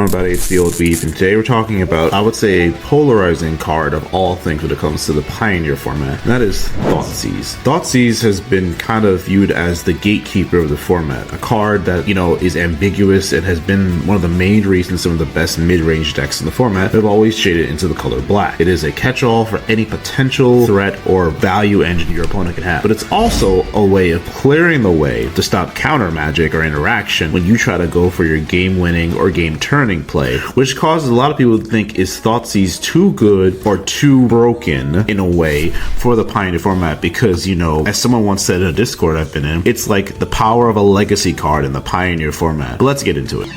everyone, about It's the Old Weeb, and today we're talking about, I would say, a polarizing card of all things when it comes to the Pioneer format, and that is Thoughtseize. Thoughtseize has been kind of viewed as the gatekeeper of the format, a card that, is ambiguous and has been one of the main reasons some of the best mid-range decks in the format have always shaded into the color black. It is a catch-all for any potential threat or value engine your opponent can have, but it's also a way of clearing the way to stop counter magic or interaction when you try to go for your game-winning or game-turning play, which causes a lot of people to think, is Thoughtseize too good or too broken in a way for the Pioneer format? Because, as someone once said in a Discord I've been in, it's like the power of a legacy card in the Pioneer format. But let's get into it.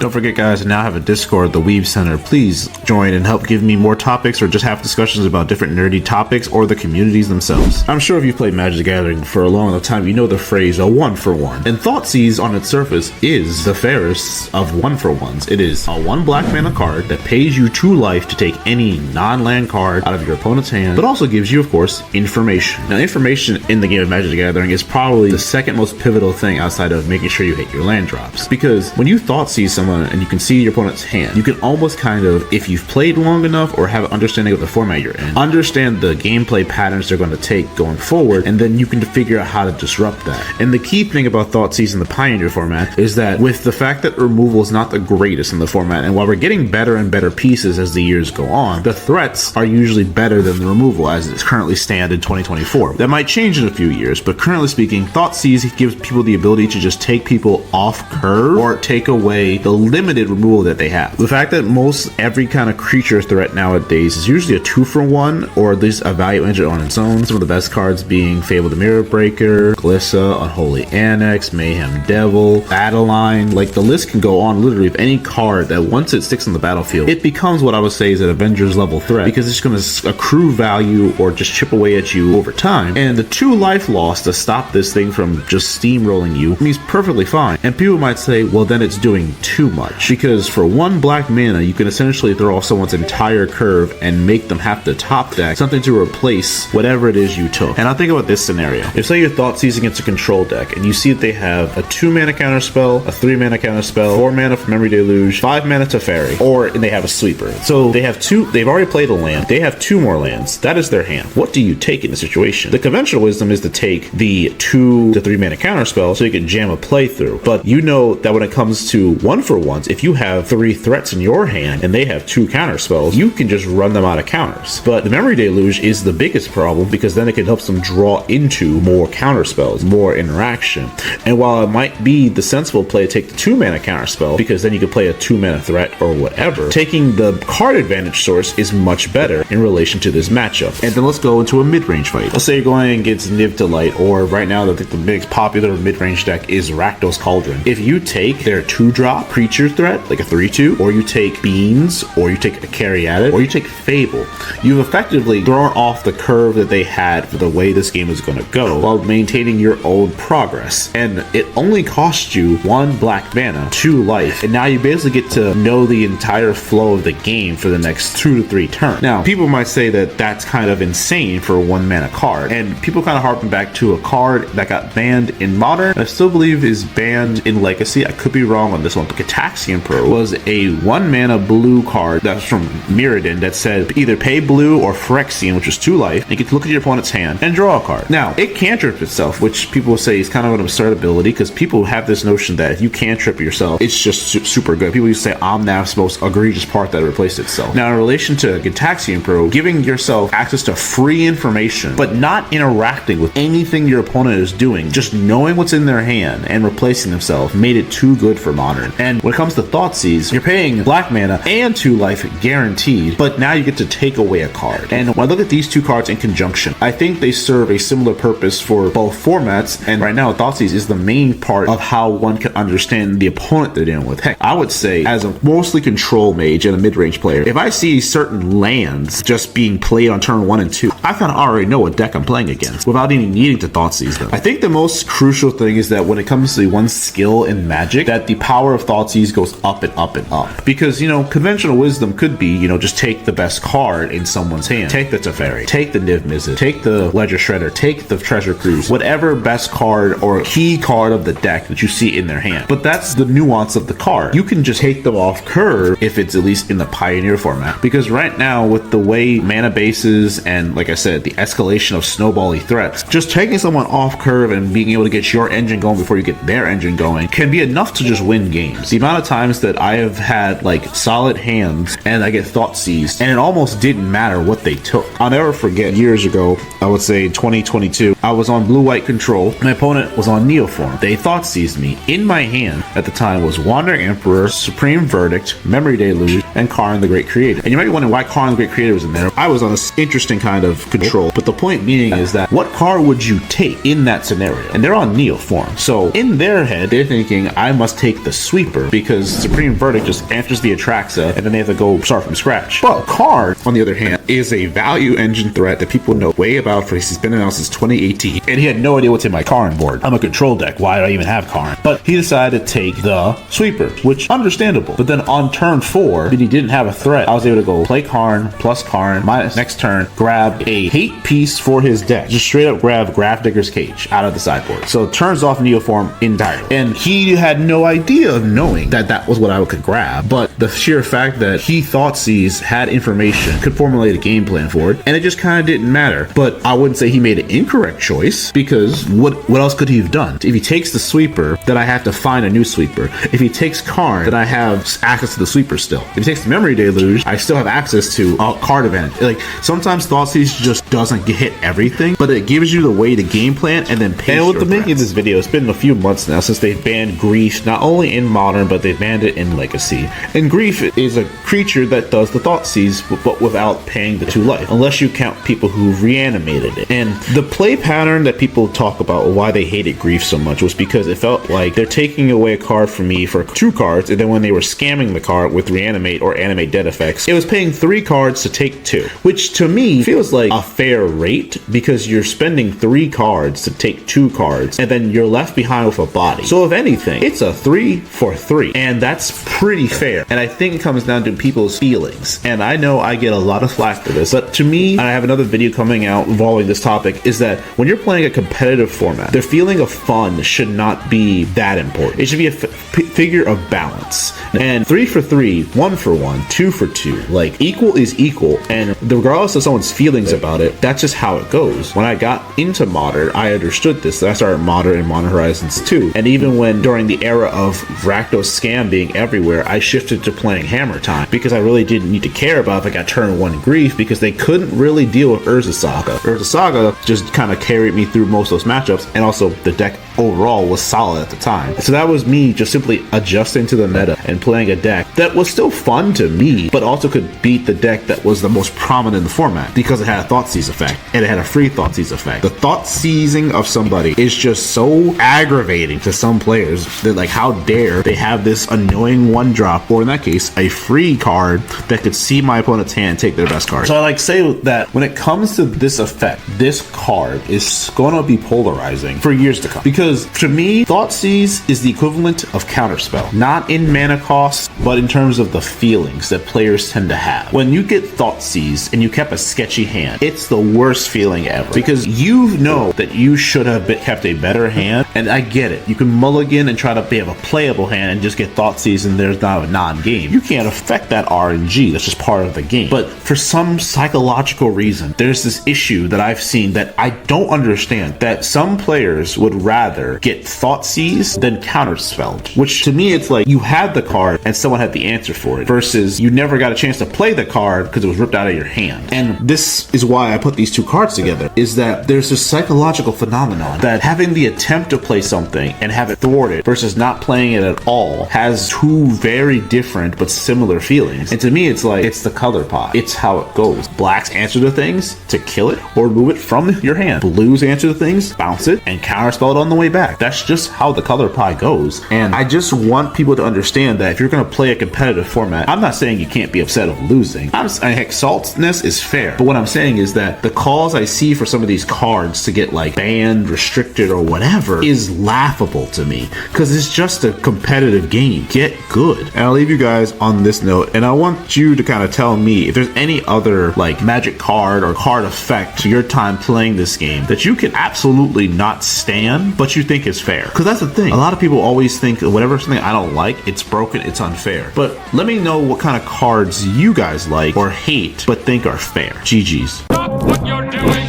Don't forget, guys, I now have a Discord, the Weeb Center. Please join and help give me more topics or just have discussions about different nerdy topics or the communities themselves. I'm sure if you've played Magic the Gathering for a long enough time, you know the phrase, a one for one. And Thoughtseize on its surface is the fairest of one for ones. It is a 1 black mana card that pays you 2 life to take any non-land card out of your opponent's hand, but also gives you, of course, information. Now, information in the game of Magic the Gathering is probably the second most pivotal thing outside of making sure you hit your land drops. Because when you Thoughtseize someone and you can see your opponent's hand, you can almost kind of, if you've played long enough or have an understanding of the format you're in, understand the gameplay patterns they're going to take going forward, and then you can figure out how to disrupt that. And the key thing about Thoughtseize in the Pioneer format is that with the fact that removal is not the greatest in the format, and while we're getting better and better pieces as the years go on, the threats are usually better than the removal as it's currently stand in 2024. That might change in a few years, but currently speaking, Thoughtseize gives people the ability to just take people off curve or take away the limited removal that they have. The fact that most every kind of creature threat nowadays is usually a 2-for-1 or at least a value engine on its own. Some of the best cards being Fable the Mirror Breaker, Glissa, Unholy Annex, Mayhem Devil, Battleline. Like, the list can go on literally of any card that once it sticks on the battlefield, it becomes what I would say is an Avengers level threat, because it's going to accrue value or just chip away at you over time. And the 2 life loss to stop this thing from just steamrolling you means perfectly fine. And people might say, well, then it's doing too much, because for 1 black mana you can essentially throw off someone's entire curve and make them have to top deck something to replace whatever it is you took. And I'll think about this scenario. If say you're Thoughtseizing against a control deck and you see that they have a 2 mana counter spell, a 3 mana counter spell, 4 mana for Memory Deluge, 5 mana to Fairy, and they have a sweeper. So they have 2, they've already played a land, they have 2 more lands. That is their hand. What do you take in the situation? The conventional wisdom is to take the 2 to 3 mana counter spell so you can jam a playthrough. But you know that when it comes to 1-for-1s, if you have 3 threats in your hand and they have 2 counter spells, you can just run them out of counters. But the Memory Deluge is the biggest problem, because then it can help them draw into more counter spells, more interaction. And while it might be the sensible play to take the 2 mana counter spell, because then you could play a 2 mana threat or whatever, taking the card advantage source is much better in relation to this matchup. And then let's go into a mid-range fight. Let's say you're going against Niv to Light, or right now I think the most popular mid-range deck is Rakdos Cauldron. If you take their 2-drop creature threat, like a 3/2, or you take Beans, or you take a Caryatid, or you take Fable, you've effectively thrown off the curve that they had for the way this game is going to go, while maintaining your own progress. And it only costs you 1 black mana, 2 life, and now you basically get to know the entire flow of the game for the next 2 to 3 turns. Now, people might say that that's kind of insane for a 1 mana card, and people kind of harping back to a card that got banned in Modern, I still believe is banned in Legacy. I could be wrong on this one, but Gitaxian Pro was a 1 mana blue card that was from Mirrodin that said either pay blue or Phyrexian, which is 2 life, and you get to look at your opponent's hand and draw a card. Now, it cantrips itself, which people say is kind of an absurd ability, because people have this notion that if you cantrip yourself, it's just super good. People used to say Omnath's most egregious part that replaced itself. Now, in relation to Gitaxian Pro, giving yourself access to free information, but not interacting with anything your opponent is doing, just knowing what's in their hand and replacing themselves, made it too good for Modern. And When it comes to Thoughtseize, you're paying black mana and 2 life guaranteed, but now you get to take away a card. And when I look at these two cards in conjunction, I think they serve a similar purpose for both formats, and right now Thoughtseize is the main part of how one can understand the opponent they're dealing with. Heck, I would say as a mostly control mage and a mid-range player, if I see certain lands just being played on turn 1 and 2, I kind of already know what deck I'm playing against without even needing to Thoughtseize them. I think the most crucial thing is that when it comes to one skill in Magic, that the power of Thoughtseize goes up and up and up. Because, conventional wisdom could be, just take the best card in someone's hand. Take the Teferi, take the Niv Mizzet, take the Ledger Shredder, take the Treasure Cruise, whatever best card or key card of the deck that you see in their hand. But that's the nuance of the card. You can just take them off curve if it's at least in the Pioneer format. Because right now, with the way mana bases and, like I said, the escalation of snowbally threats, just taking someone off curve and being able to get your engine going before you get their engine going can be enough to just win games. The amount of times that I have had solid hands and I get Thoughtseized and it almost didn't matter what they took. I'll never forget years ago, I would say 2022, I was on blue-white control. My opponent was on Neoform. They Thoughtseized me. In my hand at the time was Wandering Emperor, Supreme Verdict, Memory Deluge, and Karn the Great Creator. And you might be wondering why Karn the Great Creator was in there. I was on an interesting kind of control, but the point being is that what card would you take in that scenario? And they're on Neoform. So in their head, they're thinking, I must take the Sweeper because Supreme Verdict just answers the Atraxa and then they have to go start from scratch. But Karn, on the other hand, is a value engine threat that people know way about because he's been around since 2018 and he had no idea what's in my Karn board. I'm a control deck. Why do I even have Karn? But he decided to take the Sweeper, which understandable. But then on turn 4, when he didn't have a threat, I was able to go play Karn plus Karn, minus next turn, grab a hate piece for his deck. Just straight up grab Grafdigger's Cage out of the sideboard. So it turns off Neoform entirely. And he had no idea of knowing that that was what I could grab. But the sheer fact that he Thoughtseize had information, could formulate a game plan for it, and it just kind of didn't matter. But I wouldn't say he made an incorrect choice because what else could he have done? If he takes the Sweeper, then I have to find a new Sweeper. If he takes Karn, then I have access to the Sweeper still. If he takes the Memory Deluge, I still have access to a card advantage. Sometimes Thoughtseize just doesn't hit everything, but it gives you the way to game plan and then pace. And with the making of this video, it's been a few months now since they've banned Grief, not only in Modern, but they banned it in Legacy. And Grief is a creature that does the Thoughtseize, but without paying the 2 life, unless you count people who reanimated it. And the play pattern that people talk about why they hated Grief so much was because it felt like they're taking away a card from me for 2 cards, and then when they were scamming the card with reanimate or animate dead effects, it was paying 3 cards to take 2, which to me feels like a fair rate because you're spending 3 cards to take 2 cards and then you're left behind with a body. So if anything, it's a 3 for 3, and that's pretty fair. And I think it comes down to people's feelings, and I know I get a lot of flack for this, but to me, and I have another video coming out involving this topic, is that when you're playing a competitive format, the feeling of fun should not be that important. It should be a figure of balance. And 3 for 3, 1 for 1, 2 for 2, equal is equal, and regardless of someone's feelings about it, that's just how it goes. When I got into Modern, I understood this. I started Modern and Modern Horizons 2, and even when during the era of Rakdos Scam being everywhere, I shifted to playing Hammer Time because I really didn't need to care about if I got turn 1 Grief because they couldn't really deal with Urza Saga. Urza Saga just kind of carried me through most of those matchups, and also the deck overall was solid at the time. So that was me just simply adjusting to the meta and playing a deck that was still fun to me, but also could beat the deck that was the most prominent in the format because it had a Thoughtseize effect and it had a free Thoughtseize effect. The Thoughtseizing of somebody is just so aggravating to some players that how dare they have this annoying 1-drop, or in that case, a free card that could see my opponent's hand and take their best card. So I say that when it comes to this effect, this card is going to be polarizing for years to come because to me, Thoughtseize is the equivalent of Counterspell, not in mana cost, but in terms of the feelings that players tend to have. When you get Thoughtseized and you kept a sketchy hand, it's the worst feeling ever because you know that you should have kept a better hand, and I get it. You can mulligan and try to have a playable hand and just get Thoughtseized and there's not a non-game. You can't affect that RNG, that's just part of the game. But for some psychological reason, there's this issue that I've seen that I don't understand, that some players would rather rather get Thoughtseize than counterspelled. Which to me, it's like you had the card and someone had the answer for it, versus you never got a chance to play the card because it was ripped out of your hand. And this is why I put these two cards together, is that there's this psychological phenomenon that having the attempt to play something and have it thwarted versus not playing it at all has two very different but similar feelings. And to me, it's like, it's the color pie. It's how it goes. Blacks answer to things to kill it or remove it from your hand. Blues answer to things, bounce it, and counterspell it on the way back. That's just how the color pie goes. And I just want people to understand that if you're going to play a competitive format, I'm not saying you can't be upset of losing. Heck, saltiness is fair. But what I'm saying is that the calls I see for some of these cards to get like banned, restricted, or whatever is laughable to me, because it's just a competitive game. Get good. And I'll leave you guys on this note, and I want you to kind of tell me if there's any other like magic card or card effect to your time playing this game that you can absolutely not stand, but you think is fair. Because that's the thing. A lot of people always think whatever something I don't like, it's broken, it's unfair. But let me know what kind of cards you guys like or hate but think are fair. GG's. Stop what you're doing.